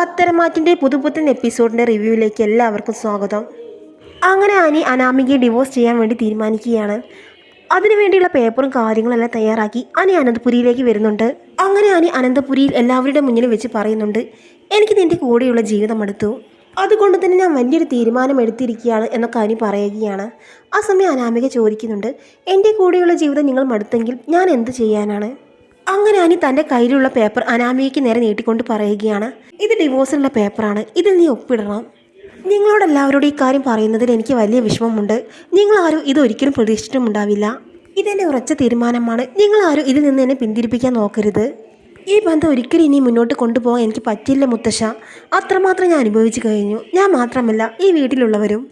പത്തരമാറ്റിൻ്റെ പുതുപുത്തൻ എപ്പിസോഡിൻ്റെ റിവ്യൂവിലേക്ക് എല്ലാവർക്കും സ്വാഗതം. അങ്ങനെ അനി അനാമികയെ ഡിവോഴ്സ് ചെയ്യാൻ വേണ്ടി തീരുമാനിക്കുകയാണ്. അതിനുവേണ്ടിയുള്ള പേപ്പറും കാര്യങ്ങളെല്ലാം തയ്യാറാക്കി അനി അനന്തപുരിയിലേക്ക് വരുന്നുണ്ട്. അങ്ങനെ അനി അനന്തപുരിയിൽ എല്ലാവരുടെ മുന്നിൽ വെച്ച് പറയുന്നുണ്ട്, എനിക്ക് നിൻ്റെ കൂടെയുള്ള ജീവിതം എടുത്തു, അതുകൊണ്ട് തന്നെ ഞാൻ വലിയൊരു തീരുമാനം എടുത്തിരിക്കുകയാണ് എന്നൊക്കെ അനി പറയുകയാണ്. ആ സമയം അനാമിക ചോദിക്കുന്നുണ്ട്, എൻ്റെ കൂടെയുള്ള ജീവിതം നിങ്ങൾ മടുത്തെങ്കിൽ ഞാൻ എന്ത് ചെയ്യാനാണ്? അങ്ങനെ അനി തൻ്റെ കയ്യിലുള്ള പേപ്പർ അനാമികയ്ക്ക് നേരെ നീട്ടിക്കൊണ്ട് പറയുകയാണ്, ഇത് ഡിവോഴ്സിനുള്ള പേപ്പറാണ്, ഇതിൽ നീ ഒപ്പിടണം. നിങ്ങളോടെല്ലാവരോടും ഈ കാര്യം പറയുന്നതിൽ എനിക്ക് വലിയ വിഷമമുണ്ട്. നിങ്ങളാരും ഇതൊരിക്കലും പ്രതീക്ഷിച്ചിട്ടുമുണ്ടാവില്ല. ഇതെൻ്റെ ഉറച്ച തീരുമാനമാണ്. നിങ്ങളാരും ഇതിൽ നിന്ന് എന്നെ പിന്തിരിപ്പിക്കാൻ നോക്കരുത്. ഈ ബന്ധം ഒരിക്കലും ഇനി മുന്നോട്ട് കൊണ്ടുപോകാൻ എനിക്ക് പറ്റില്ല മുത്തശ്ശ. അത്രമാത്രം ഞാൻ അനുഭവിച്ചു കഴിഞ്ഞു. ഞാൻ മാത്രമല്ല, ഈ വീട്ടിലുള്ളവരും.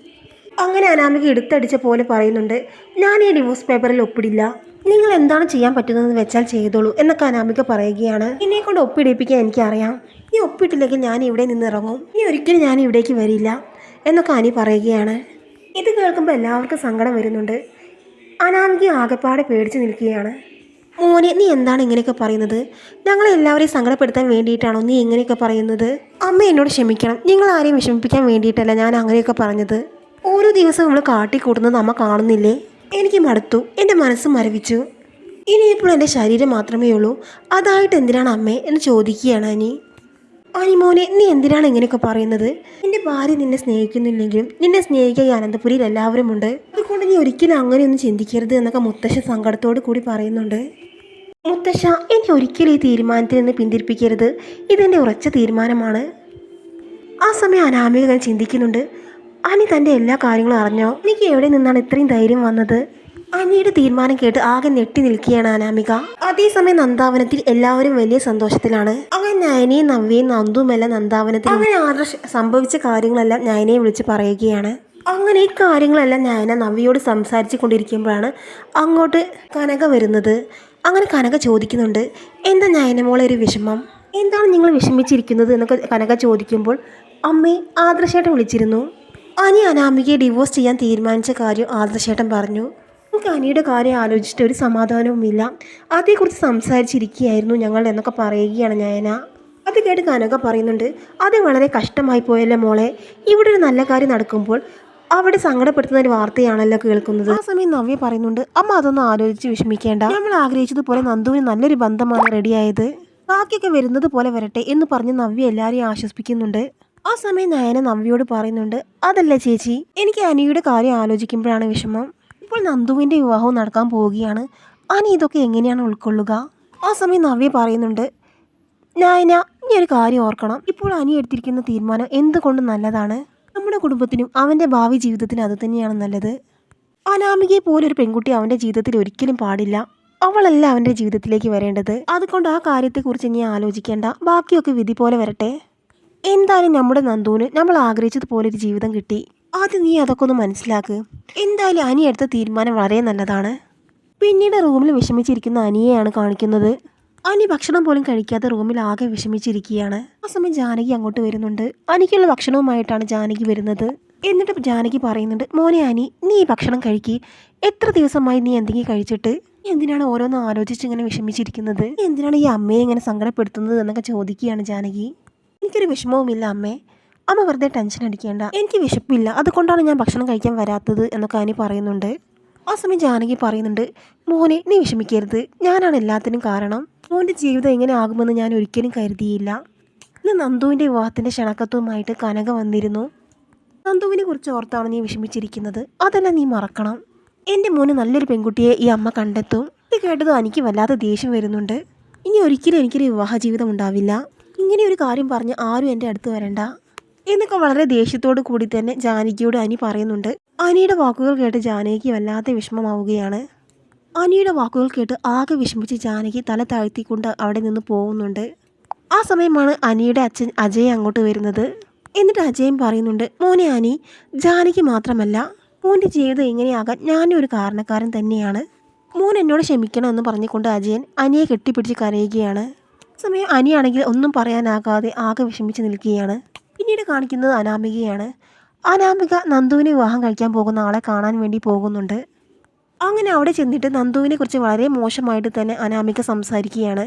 അങ്ങനെ അനാമിക എടുത്തടിച്ച പോലെ പറയുന്നുണ്ട്, ഞാൻ ഈ ഡിവോഴ്സ് പേപ്പറിൽ ഒപ്പിടില്ല. നിങ്ങൾ എന്താണ് ചെയ്യാൻ പറ്റുന്നതെന്ന് വെച്ചാൽ ചെയ്തോളൂ എന്നൊക്കെ അനാമിക പറയുകയാണ്. എന്നെ കൊണ്ട് ഒപ്പിടിപ്പിക്കാൻ എനിക്കറിയാം. നീ ഒപ്പിട്ടില്ലെങ്കിൽ ഞാൻ ഇവിടെ നിന്ന് ഇറങ്ങും. നീ ഒരിക്കലും ഞാൻ ഇവിടേക്ക് വരില്ല എന്നൊക്കെ അനി പറയുകയാണ്. ഇത് കേൾക്കുമ്പോൾ എല്ലാവർക്കും സങ്കടം വരുന്നുണ്ട്. അനാമിക ആകെപ്പാടെ പേടിച്ച് നിൽക്കുകയാണ്. മോനെ, നീ എന്താണ് ഇങ്ങനെയൊക്കെ പറയുന്നത്? ഞങ്ങളെ എല്ലാവരെയും സങ്കടപ്പെടുത്താൻ വേണ്ടിയിട്ടാണോ നീ ഇങ്ങനെയൊക്കെ പറയുന്നത്? അമ്മ എന്നോട് ക്ഷമിക്കണം. നിങ്ങൾ ആരെയും വിഷമിപ്പിക്കാൻ വേണ്ടിയിട്ടല്ല ഞാൻ അങ്ങനെയൊക്കെ പറഞ്ഞത്. ഓരോ ദിവസവും നമ്മൾ കാട്ടിക്കൂട്ടുന്നത് അമ്മ കാണുന്നില്ലേ? എനിക്ക് മടുത്തു. എൻ്റെ മനസ്സ് മരവിച്ചു. ഇനിയിപ്പോൾ എൻ്റെ ശരീരം മാത്രമേ ഉള്ളൂ. അതായിട്ട് എന്തിനാണ് അമ്മേ എന്ന് ചോദിക്കുകയാണ് അനി. മോനെ, നീ എന്തിനാണ് ഇങ്ങനെയൊക്കെ പറയുന്നത്? നിന്റെ ഭാര്യ നിന്നെ സ്നേഹിക്കുന്നില്ലെങ്കിലും നിന്നെ സ്നേഹിക്കാൻ ഈ അനന്തപുരിയിൽ എല്ലാവരും ഉണ്ട്. അതുകൊണ്ട് നീ ഒരിക്കലും അങ്ങനെയൊന്നും ചിന്തിക്കരുത് എന്നൊക്കെ മുത്തശ്ശ സങ്കടത്തോട് കൂടി പറയുന്നുണ്ട്. മുത്തശ്ശ, എന്നെ ഒരിക്കലും ഈ തീരുമാനത്തിൽ നിന്ന് പിന്തിരിപ്പിക്കരുത്. ഇതെൻ്റെ ഉറച്ച തീരുമാനമാണ്. ആ സമയം അനാമിക ചിന്തിക്കുന്നുണ്ട്, അനി തൻ്റെ എല്ലാ കാര്യങ്ങളും അറിഞ്ഞോ? എനിക്ക് എവിടെ നിന്നാണ് ഇത്രയും ധൈര്യം വന്നത്? അനിയുടെ തീരുമാനം കേട്ട് ആകെ ഞെട്ടി നിൽക്കുകയാണ് അനാമിക. അതേസമയം നന്ദാവനത്തിൽ എല്ലാവരും വലിയ സന്തോഷത്തിലാണ്. അങ്ങനെ നയനയും നവ്യയും നന്ദുമെല്ലാം നന്ദാവനത്തിൽ. അങ്ങനെ ആദർശ് സംഭവിച്ച കാര്യങ്ങളെല്ലാം നയനയെ വിളിച്ച് പറയുകയാണ്. അങ്ങനെ ഈ കാര്യങ്ങളെല്ലാം നയന നവ്യയോട് സംസാരിച്ചു കൊണ്ടിരിക്കുമ്പോഴാണ് അങ്ങോട്ട് കനക വരുന്നത്. അങ്ങനെ കനക ചോദിക്കുന്നുണ്ട്, എന്താ നയനമോളെ ഒരു വിഷമം? എന്താണ് നിങ്ങൾ വിഷമിച്ചിരിക്കുന്നത് എന്നൊക്കെ കനക ചോദിക്കുമ്പോൾ, അമ്മേ, ആദർശേട്ടൻ വിളിച്ചിരുന്നു. അനി അനാമികയെ ഡിവോഴ്സ് ചെയ്യാൻ തീരുമാനിച്ച കാര്യം ആദർശേട്ടൻ പറഞ്ഞു. നമുക്ക് അനിയുടെ കാര്യം ആലോചിച്ചിട്ട് ഒരു സമാധാനവുമില്ല. അതേക്കുറിച്ച് സംസാരിച്ചിരിക്കുകയായിരുന്നു ഞങ്ങൾ എന്നൊക്കെ പറയുകയാണ് നയന. അത് കേട്ട് കനക പറയുന്നുണ്ട്, അത് വളരെ കഷ്ടമായി പോയല്ലോ മോളെ. ഇവിടെ ഒരു നല്ല കാര്യം നടക്കുമ്പോൾ അവിടെ സങ്കടപ്പെടുത്തുന്ന ഒരു വാർത്തയാണല്ലോ കേൾക്കുന്നത്. ആ സമയം നവ്യ പറയുന്നുണ്ട്, അമ്മ അതൊന്നും ആലോചിച്ച് വിഷമിക്കേണ്ട. നമ്മൾ ആഗ്രഹിച്ചതുപോലെ നന്ദുവിന് നല്ലൊരു ബന്ധമാണ് റെഡിയായത്. ബാക്കിയൊക്കെ വരുന്നത് പോലെ വരട്ടെ എന്ന് പറഞ്ഞ് നവ്യ എല്ലാവരെയും ആശ്വസിപ്പിക്കുന്നുണ്ട്. ആ സമയം നയന നവ്യയോട് പറയുന്നുണ്ട്, അതല്ല ചേച്ചി, എനിക്ക് അനിയുടെ കാര്യം ആലോചിക്കുമ്പോഴാണ് വിഷമം. ഇപ്പോൾ നന്ദുവിൻ്റെ വിവാഹവും നടക്കാൻ പോവുകയാണ്. അനി ഇതൊക്കെ എങ്ങനെയാണ് ഉൾക്കൊള്ളുക? ആ സമയം നവ്യ പറയുന്നുണ്ട്, നയന, ഇനി ഒരു കാര്യം ഓർക്കണം. ഇപ്പോൾ അനി എടുത്തിരിക്കുന്ന തീരുമാനം എന്തുകൊണ്ടും നല്ലതാണ്. നമ്മുടെ കുടുംബത്തിനും അവൻ്റെ ഭാവി ജീവിതത്തിനും അത് തന്നെയാണ് നല്ലത്. അനാമികയെ പോലൊരു പെൺകുട്ടി അവൻ്റെ ജീവിതത്തിൽ ഒരിക്കലും പാടില്ല. അവളല്ല അവൻ്റെ ജീവിതത്തിലേക്ക് വരേണ്ടത്. അതുകൊണ്ട് ആ കാര്യത്തെക്കുറിച്ച് ഇനി ആലോചിക്കേണ്ട. ബാക്കിയൊക്കെ വിധി പോലെ വരട്ടെ. എന്തായാലും നമ്മുടെ നന്ദുവിന് നമ്മൾ ആഗ്രഹിച്ചതുപോലെ ഒരു ജീവിതം കിട്ടി. ആദ്യം നീ അതൊക്കെ ഒന്ന് മനസ്സിലാക്ക്. എന്തായാലും അനി എടുത്ത തീരുമാനം വളരെ നല്ലതാണ്. പിന്നീട് റൂമിൽ വിഷമിച്ചിരിക്കുന്ന അനിയെയാണ് കാണിക്കുന്നത്. അനി ഭക്ഷണം പോലും കഴിക്കാതെ റൂമിൽ ആകെ വിഷമിച്ചിരിക്കുകയാണ്. ആ സമയം ജാനകി അങ്ങോട്ട് വരുന്നുണ്ട്. അനിക്കുള്ള ഭക്ഷണവുമായിട്ടാണ് ജാനകി വരുന്നത്. എന്നിട്ട് ജാനകി പറയുന്നുണ്ട്, മോനെ അനി, നീ ഈ ഭക്ഷണം കഴിക്കി. എത്ര ദിവസമായി നീ എന്തെങ്കിലും കഴിച്ചിട്ട്? നീ എന്തിനാണ് ഓരോന്നും ആലോചിച്ച് ഇങ്ങനെ വിഷമിച്ചിരിക്കുന്നത്? എന്തിനാണ് ഈ അമ്മയെ ഇങ്ങനെ സങ്കടപ്പെടുത്തുന്നത് എന്നൊക്കെ ചോദിക്കുകയാണ് ജാനകി. എനിക്കൊരു വിഷമവുമില്ല അമ്മേ. അമ്മ വെറുതെ ടെൻഷൻ അടിക്കേണ്ട. എനിക്ക് വിശപ്പില്ല, അതുകൊണ്ടാണ് ഞാൻ ഭക്ഷണം കഴിക്കാൻ വരാത്തത് എന്നൊക്കെ അനി പറയുന്നുണ്ട്. ആ സമയം ജാനകി പറയുന്നുണ്ട്, മോനെ, നീ വിഷമിക്കരുത്. ഞാനാണ് എല്ലാത്തിനും കാരണം. മോൻ്റെ ജീവിതം എങ്ങനെ ആകുമെന്ന് ഞാൻ ഒരിക്കലും കരുതിയില്ല. ഇന്ന് നന്ദുവിൻ്റെ വിവാഹത്തിൻ്റെ ക്ഷണക്കത്വമായിട്ട് കനക വന്നിരുന്നു. നന്ദുവിനെ കുറിച്ച് ഓർത്താണ് നീ വിഷമിച്ചിരിക്കുന്നത്. അതെല്ലാം നീ മറക്കണം. എൻ്റെ മോന് നല്ലൊരു പെൺകുട്ടിയെ ഈ അമ്മ കണ്ടെത്തും. ഇത് കേട്ടത് എനിക്ക് വല്ലാതെ ദേഷ്യം വരുന്നുണ്ട്. ഇനി ഒരിക്കലും എനിക്കൊരു വിവാഹ ജീവിതം ഉണ്ടാവില്ല. ഇങ്ങനെ ഒരു കാര്യം പറഞ്ഞ് ആരും എൻ്റെ അടുത്ത് വരണ്ട എന്നൊക്കെ വളരെ ദേഷ്യത്തോടു കൂടി തന്നെ ജാനകിയോട് അനി പറയുന്നുണ്ട്. അനിയുടെ വാക്കുകൾ കേട്ട് ജാനകിക്ക് വല്ലാതെ വിഷമമാവുകയാണ്. അനിയുടെ വാക്കുകൾ കേട്ട് ആകെ വിഷമിച്ച് ജാനകി തല താഴ്ത്തിക്കൊണ്ട് അവിടെ നിന്ന് പോകുന്നുണ്ട്. ആ സമയമാണ് അനിയുടെ അച്ഛൻ അജയ് അങ്ങോട്ട് വരുന്നത്. എന്നിട്ട് അജയൻ പറയുന്നുണ്ട്, മോനെ അനി, ജാനകി മാത്രമല്ല, മോൻ്റെ ജീവിതം ഇങ്ങനെയാകാൻ ഞാനും ഒരു കാരണക്കാരൻ തന്നെയാണ്. മോൻ എന്നോട് ക്ഷമിക്കണം എന്ന് പറഞ്ഞുകൊണ്ട് അജയൻ അനിയെ കെട്ടിപ്പിടിച്ച് കരയുകയാണ്. സമയം അനിയാണെങ്കിൽ ഒന്നും പറയാനാകാതെ ആകെ വിഷമിച്ച് നിൽക്കുകയാണ്. പിന്നീട് കാണിക്കുന്നത് അനാമികയാണ്. അനാമിക നന്ദുവിനെ വിവാഹം കഴിക്കാൻ പോകുന്ന ആളെ കാണാൻ വേണ്ടി പോകുന്നുണ്ട്. അങ്ങനെ അവിടെ ചെന്നിട്ട് നന്ദുവിനെ കുറിച്ച് വളരെ മോശമായിട്ട് തന്നെ അനാമിക സംസാരിക്കുകയാണ്.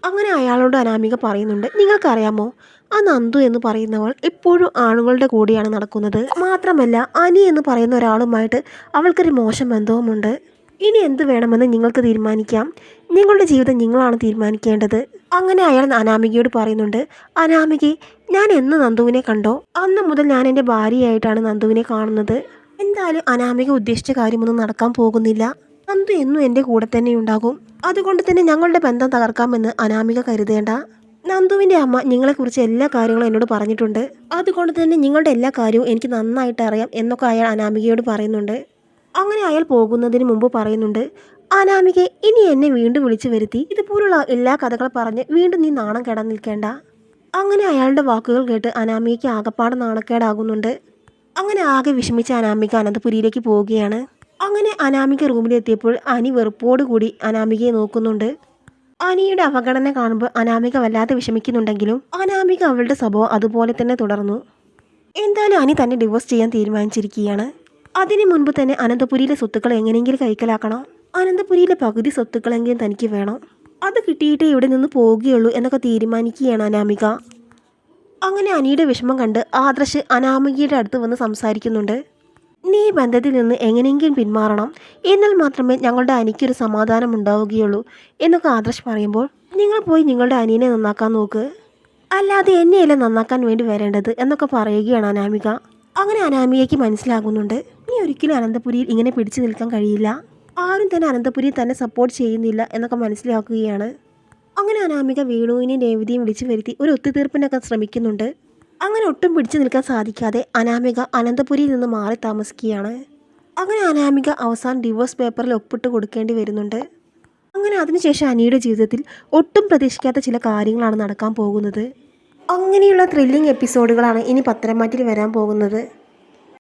അങ്ങനെ അയാളോട് അനാമിക പറയുന്നുണ്ട്, നിങ്ങൾക്കറിയാമോ, ആ നന്ദു എന്ന് പറയുന്നവൾ എപ്പോഴും ആണുങ്ങളുടെ കൂടെയാണ് നടക്കുന്നത്. മാത്രമല്ല അനി എന്ന് പറയുന്ന ഒരാളുമായിട്ട് അവൾക്കൊരു മോശം ബന്ധവുമുണ്ട്. ഇനി എന്ത് വേണമെന്ന് നിങ്ങൾക്ക് തീരുമാനിക്കാം. നിങ്ങളുടെ ജീവിതം നിങ്ങളാണ് തീരുമാനിക്കേണ്ടത്. അങ്ങനെ അയാൾ അനാമികയോട് പറയുന്നുണ്ട്, അനാമികെ, ഞാൻ എന്ന് നന്ദുവിനെ കണ്ടോ അന്ന് മുതൽ ഞാൻ എൻ്റെ ഭാര്യയായിട്ടാണ് നന്ദുവിനെ കാണുന്നത്. എന്തായാലും അനാമിക ഉദ്ദേശിച്ച കാര്യമൊന്നും നടക്കാൻ പോകുന്നില്ല. നന്ദു എന്നും എൻ്റെ കൂടെ തന്നെ ഉണ്ടാകും. അതുകൊണ്ട് തന്നെ ഞങ്ങളുടെ ബന്ധം തകർക്കാമെന്ന് അനാമിക കരുതേണ്ട. നന്ദുവിൻ്റെ അമ്മ നിങ്ങളെക്കുറിച്ച് എല്ലാ കാര്യങ്ങളും എന്നോട് പറഞ്ഞിട്ടുണ്ട്. അതുകൊണ്ട് തന്നെ നിങ്ങളുടെ എല്ലാ കാര്യവും എനിക്ക് നന്നായിട്ട് അറിയാം എന്നൊക്കെ അയാൾ അനാമികയോട് പറയുന്നുണ്ട്. അങ്ങനെ അയാൾ പോകുന്നതിന് മുമ്പ് പറയുന്നുണ്ട്, അനാമികെ, ഇനി എന്നെ വീണ്ടും വിളിച്ചു വരുത്തി ഇതുപോലുള്ള എല്ലാ കഥകൾ പറഞ്ഞ് വീണ്ടും നീ നാണം കെടാൻ നിൽക്കേണ്ട. അങ്ങനെ അയാളുടെ വാക്കുകൾ കേട്ട് അനാമികയ്ക്ക് ആകപ്പാട് നാണക്കേടാകുന്നുണ്ട്. അങ്ങനെ ആകെ വിഷമിച്ച അനാമിക അനന്തപുരിയിലേക്ക് പോവുകയാണ്. അങ്ങനെ അനാമിക റൂമിലെത്തിയപ്പോൾ അനി വെറുപ്പോടുകൂടി അനാമികയെ നോക്കുന്നുണ്ട്. അനിയുടെ അവഗണന കാണുമ്പോൾ അനാമിക വല്ലാതെ വിഷമിക്കുന്നുണ്ടെങ്കിലും അനാമിക അവളുടെ സ്വഭാവം അതുപോലെ തന്നെ തുടർന്നു. എന്തായാലും അനി തന്നെ ഡിവോഴ്സ് ചെയ്യാൻ തീരുമാനിച്ചിരിക്കുകയാണ്. അതിനു മുൻപ് തന്നെ അനന്തപുരിയിലെ സ്വത്തുക്കൾ എങ്ങനെയെങ്കിലും കൈക്കലാക്കണം. അനന്തപുരിയിലെ പകുതി സ്വത്തുക്കളെങ്കിലും തനിക്ക് വേണം. അത് കിട്ടിയിട്ടേ ഇവിടെ നിന്ന് പോവുകയുള്ളൂ എന്നൊക്കെ തീരുമാനിക്കുകയാണ് അനാമിക. അങ്ങനെ അനിയുടെ വിഷമം കണ്ട് ആദർശ് അനാമികയുടെ അടുത്ത് വന്ന് സംസാരിക്കുന്നുണ്ട്. നീ ബന്ധത്തിൽ നിന്ന് എങ്ങനെയെങ്കിലും പിന്മാറണം, എന്നാൽ മാത്രമേ ഞങ്ങളുടെ അനിക്കൊരു സമാധാനം ഉണ്ടാവുകയുള്ളൂ എന്നൊക്കെ ആദർശ് പറയുമ്പോൾ, നിങ്ങൾ പോയി നിങ്ങളുടെ അനിയനെ നന്നാക്കാൻ നോക്ക്, അല്ലാതെ എന്നെയല്ല നന്നാക്കാൻ വേണ്ടി വരേണ്ടത് എന്നൊക്കെ പറയുകയാണ് അനാമിക. അങ്ങനെ അനാമികയ്ക്ക് മനസ്സിലാകുന്നുണ്ട്, നീ ഒരിക്കലും അനന്തപുരിയിൽ ഇങ്ങനെ പിടിച്ചു നിൽക്കാൻ കഴിയില്ല, ആരും തന്നെ അനന്തപുരിയെ തന്നെ സപ്പോർട്ട് ചെയ്യുന്നില്ല എന്നൊക്കെ മനസ്സിലാക്കുകയാണ്. അങ്ങനെ അനാമിക വേണുവിനെയും രേവതിയും വിളിച്ചു വരുത്തി ഒരു ഒത്തുതീർപ്പിനൊക്കെ ശ്രമിക്കുന്നുണ്ട്. അങ്ങനെ ഒട്ടും പിടിച്ചു നിൽക്കാൻ സാധിക്കാതെ അനാമിക അനന്തപുരിയിൽ നിന്ന് മാറി താമസിക്കുകയാണ്. അങ്ങനെ അനാമിക അവസാനം ഡിവോഴ്സ് പേപ്പറിൽ ഒപ്പിട്ട് കൊടുക്കേണ്ടി വരുന്നുണ്ട്. അങ്ങനെ അതിനുശേഷം അനിയുടെ ജീവിതത്തിൽ ഒട്ടും പ്രതീക്ഷിക്കാത്ത ചില കാര്യങ്ങളാണ് നടക്കാൻ പോകുന്നത്. അങ്ങനെയുള്ള ത്രില്ലിംഗ് എപ്പിസോഡുകളാണ് ഇനി പത്തരമാറ്റിൽ വരാൻ പോകുന്നത്.